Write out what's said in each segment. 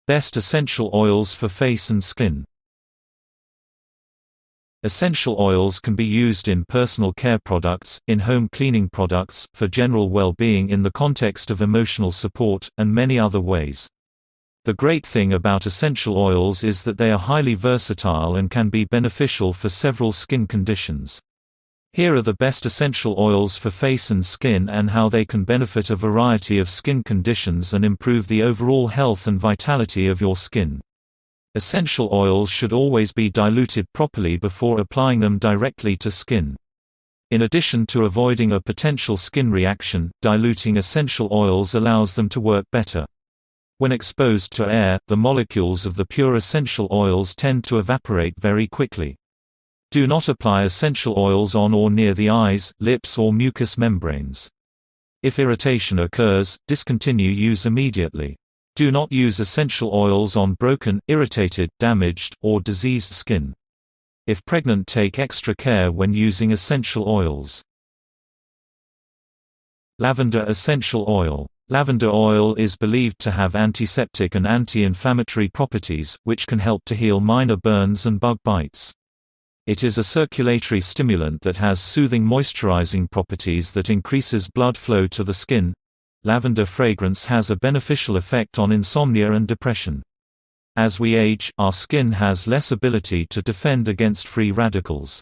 Best essential oils for face and skin. Essential oils can be used in personal care products, in home cleaning products, for general well-being in the context of emotional support, and many other ways. The great thing about essential oils is that they are highly versatile and can be beneficial for several skin conditions. Here are the best essential oils for face and skin and how they can benefit a variety of skin conditions and improve the overall health and vitality of your skin. Essential oils should always be diluted properly before applying them directly to skin. In addition to avoiding a potential skin reaction, diluting essential oils allows them to work better. When exposed to air, the molecules of the pure essential oils tend to evaporate very quickly. Do not apply essential oils on or near the eyes, lips or mucous membranes. If irritation occurs, discontinue use immediately. Do not use essential oils on broken, irritated, damaged, or diseased skin. If pregnant, take extra care when using essential oils. Lavender essential oil. Lavender oil is believed to have antiseptic and anti-inflammatory properties, which can help to heal minor burns and bug bites. It is a circulatory stimulant that has soothing moisturizing properties that increases blood flow to the skin. Lavender fragrance has a beneficial effect on insomnia and depression. As we age, our skin has less ability to defend against free radicals.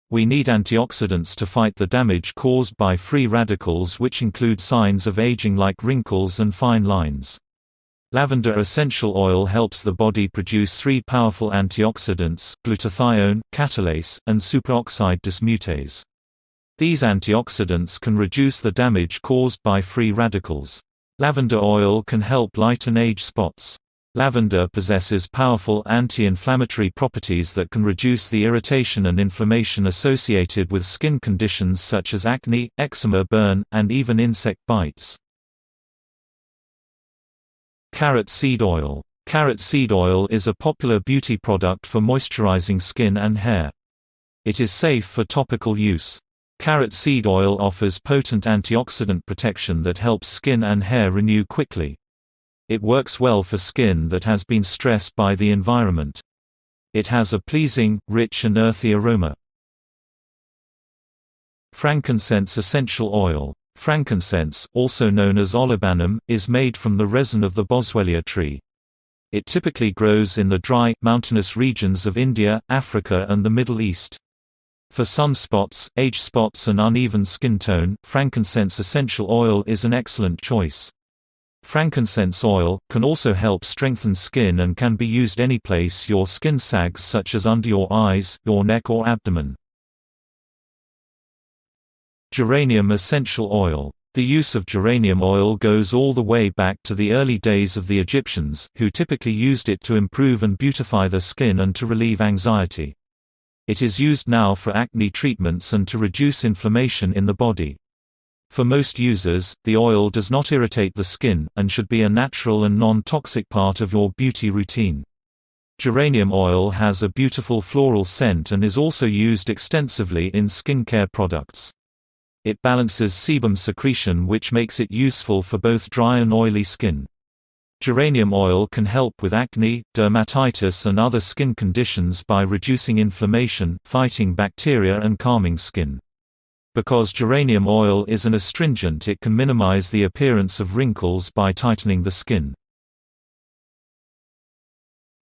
We need antioxidants to fight the damage caused by free radicals, which include signs of aging like wrinkles and fine lines. Lavender essential oil helps the body produce three powerful antioxidants: glutathione, catalase, and superoxide dismutase. These antioxidants can reduce the damage caused by free radicals. Lavender oil can help lighten age spots. Lavender possesses powerful anti-inflammatory properties that can reduce the irritation and inflammation associated with skin conditions such as acne, eczema, burn, and even insect bites. Carrot seed oil. Carrot seed oil is a popular beauty product for moisturizing skin and hair. It is safe for topical use. Carrot seed oil offers potent antioxidant protection that helps skin and hair renew quickly. It works well for skin that has been stressed by the environment. It has a pleasing, rich and earthy aroma. Frankincense essential oil. Frankincense, also known as olibanum, is made from the resin of the boswellia tree. It typically grows in the dry, mountainous regions of India, Africa and the Middle East. For sunspots, age spots and uneven skin tone, frankincense essential oil is an excellent choice. Frankincense oil can also help strengthen skin and can be used any place your skin sags, such as under your eyes, your neck or abdomen. Geranium essential oil. The use of geranium oil goes all the way back to the early days of the Egyptians, who typically used it to improve and beautify their skin and to relieve anxiety. It is used now for acne treatments and to reduce inflammation in the body. For most users, the oil does not irritate the skin, and should be a natural and non-toxic part of your beauty routine. Geranium oil has a beautiful floral scent and is also used extensively in skincare products. It balances sebum secretion, which makes it useful for both dry and oily skin. Geranium oil can help with acne, dermatitis and other skin conditions by reducing inflammation, fighting bacteria and calming skin. Because geranium oil is an astringent, it can minimize the appearance of wrinkles by tightening the skin.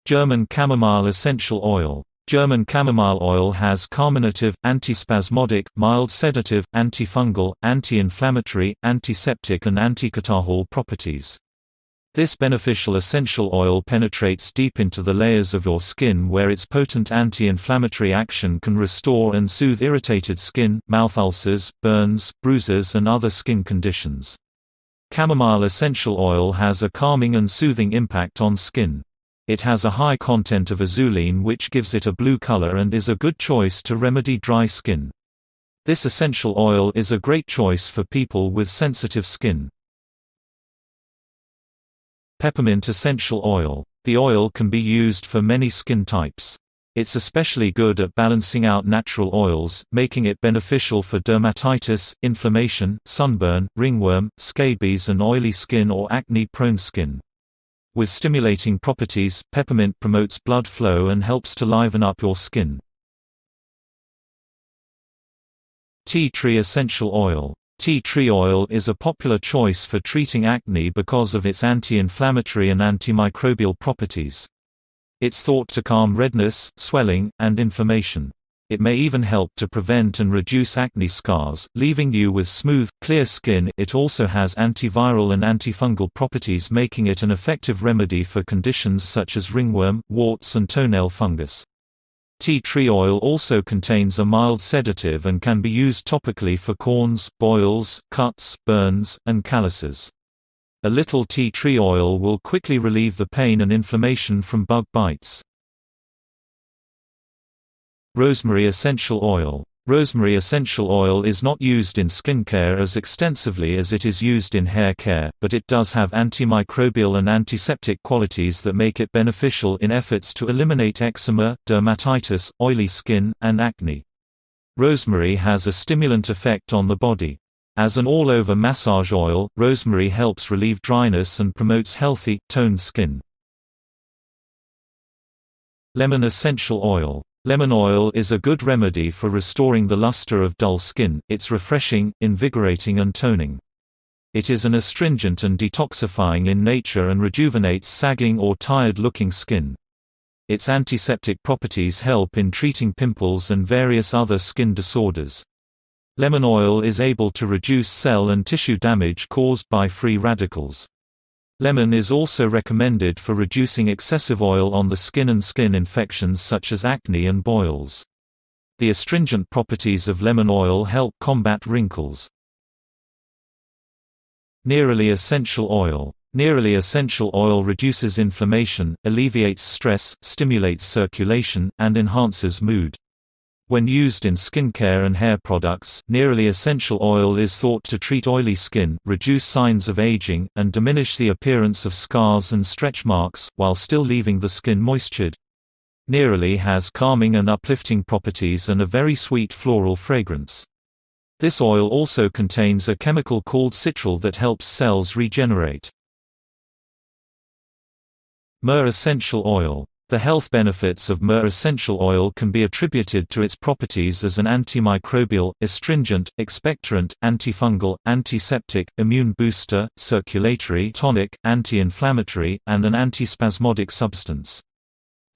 German chamomile essential oil. German chamomile oil has carminative, antispasmodic, mild sedative, antifungal, anti-inflammatory, antiseptic and anticatarrhal properties. This beneficial essential oil penetrates deep into the layers of your skin, where its potent anti-inflammatory action can restore and soothe irritated skin, mouth ulcers, burns, bruises and other skin conditions. Chamomile essential oil has a calming and soothing impact on skin. It has a high content of azulene, which gives it a blue color and is a good choice to remedy dry skin. This essential oil is a great choice for people with sensitive skin. Peppermint essential oil. The oil can be used for many skin types. It's especially good at balancing out natural oils, making it beneficial for dermatitis, inflammation, sunburn, ringworm, scabies and oily skin or acne-prone skin. With stimulating properties, peppermint promotes blood flow and helps to liven up your skin. Tea tree essential oil. Tea tree oil is a popular choice for treating acne because of its anti-inflammatory and antimicrobial properties. It's thought to calm redness, swelling, and inflammation. It may even help to prevent and reduce acne scars, leaving you with smooth, clear skin. It also has antiviral and antifungal properties, making it an effective remedy for conditions such as ringworm, warts, and toenail fungus. Tea tree oil also contains a mild sedative and can be used topically for corns, boils, cuts, burns, and calluses. A little tea tree oil will quickly relieve the pain and inflammation from bug bites. Rosemary essential oil. Rosemary essential oil is not used in skincare as extensively as it is used in hair care, but it does have antimicrobial and antiseptic qualities that make it beneficial in efforts to eliminate eczema, dermatitis, oily skin, and acne. Rosemary has a stimulant effect on the body. As an all-over massage oil, rosemary helps relieve dryness and promotes healthy, toned skin. Lemon essential oil. Lemon oil is a good remedy for restoring the luster of dull skin. It's refreshing, invigorating and toning. It is an astringent and detoxifying in nature and rejuvenates sagging or tired-looking skin. Its antiseptic properties help in treating pimples and various other skin disorders. Lemon oil is able to reduce cell and tissue damage caused by free radicals. Lemon is also recommended for reducing excessive oil on the skin and skin infections such as acne and boils. The astringent properties of lemon oil help combat wrinkles. Neroli essential oil. Neroli essential oil reduces inflammation, alleviates stress, stimulates circulation, and enhances mood. When used in skincare and hair products, neroli essential oil is thought to treat oily skin, reduce signs of aging, and diminish the appearance of scars and stretch marks, while still leaving the skin moistured. Neroli has calming and uplifting properties and a very sweet floral fragrance. This oil also contains a chemical called citral that helps cells regenerate. Myrrh essential oil. The health benefits of myrrh essential oil can be attributed to its properties as an antimicrobial, astringent, expectorant, antifungal, antiseptic, immune booster, circulatory tonic, anti-inflammatory, and an antispasmodic substance.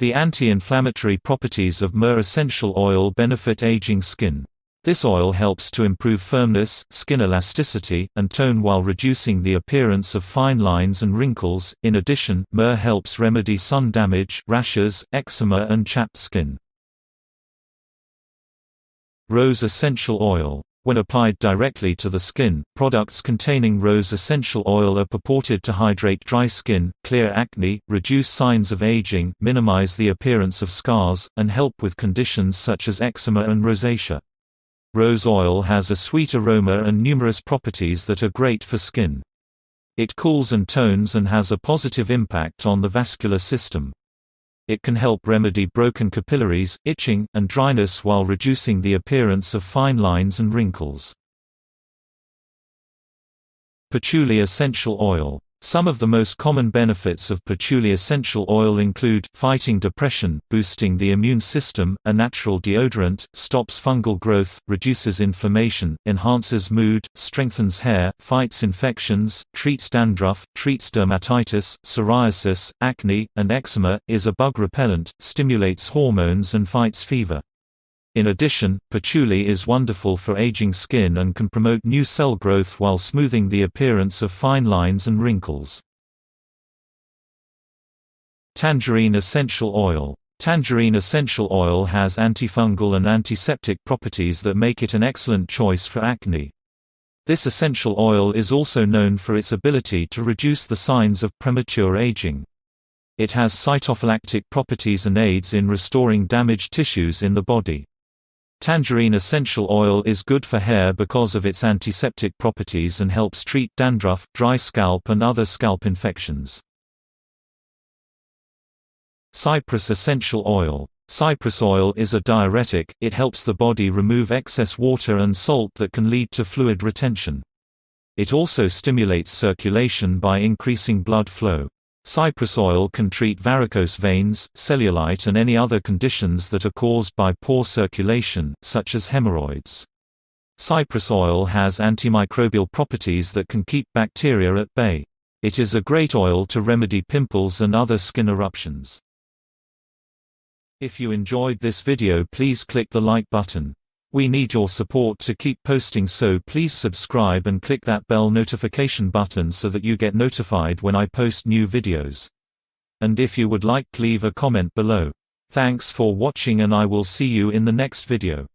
The anti-inflammatory properties of myrrh essential oil benefit aging skin. This oil helps to improve firmness, skin elasticity, and tone while reducing the appearance of fine lines and wrinkles. In addition, myrrh helps remedy sun damage, rashes, eczema, and chapped skin. Rose essential oil. When applied directly to the skin, products containing rose essential oil are purported to hydrate dry skin, clear acne, reduce signs of aging, minimize the appearance of scars, and help with conditions such as eczema and rosacea. Rose oil has a sweet aroma and numerous properties that are great for skin. It cools and tones and has a positive impact on the vascular system. It can help remedy broken capillaries, itching, and dryness while reducing the appearance of fine lines and wrinkles. Patchouli essential oil. Some of the most common benefits of patchouli essential oil include fighting depression, boosting the immune system, a natural deodorant, stops fungal growth, reduces inflammation, enhances mood, strengthens hair, fights infections, treats dandruff, treats dermatitis, psoriasis, acne, and eczema, is a bug repellent, stimulates hormones and fights fever. In addition, patchouli is wonderful for aging skin and can promote new cell growth while smoothing the appearance of fine lines and wrinkles. Tangerine essential oil. Tangerine essential oil has antifungal and antiseptic properties that make it an excellent choice for acne. This essential oil is also known for its ability to reduce the signs of premature aging. It has cytophylactic properties and aids in restoring damaged tissues in the body. Tangerine essential oil is good for hair because of its antiseptic properties and helps treat dandruff, dry scalp and other scalp infections. Cypress essential oil. Cypress oil is a diuretic, it helps the body remove excess water and salt that can lead to fluid retention. It also stimulates circulation by increasing blood flow. Cypress oil can treat varicose veins, cellulite and any other conditions that are caused by poor circulation, such as hemorrhoids. Cypress oil has antimicrobial properties that can keep bacteria at bay. It is a great oil to remedy pimples and other skin eruptions. If you enjoyed this video, please click the like button. We need your support to keep posting, so please subscribe and click that bell notification button so that you get notified when I post new videos. And if you would like, leave a comment below. Thanks for watching and I will see you in the next video.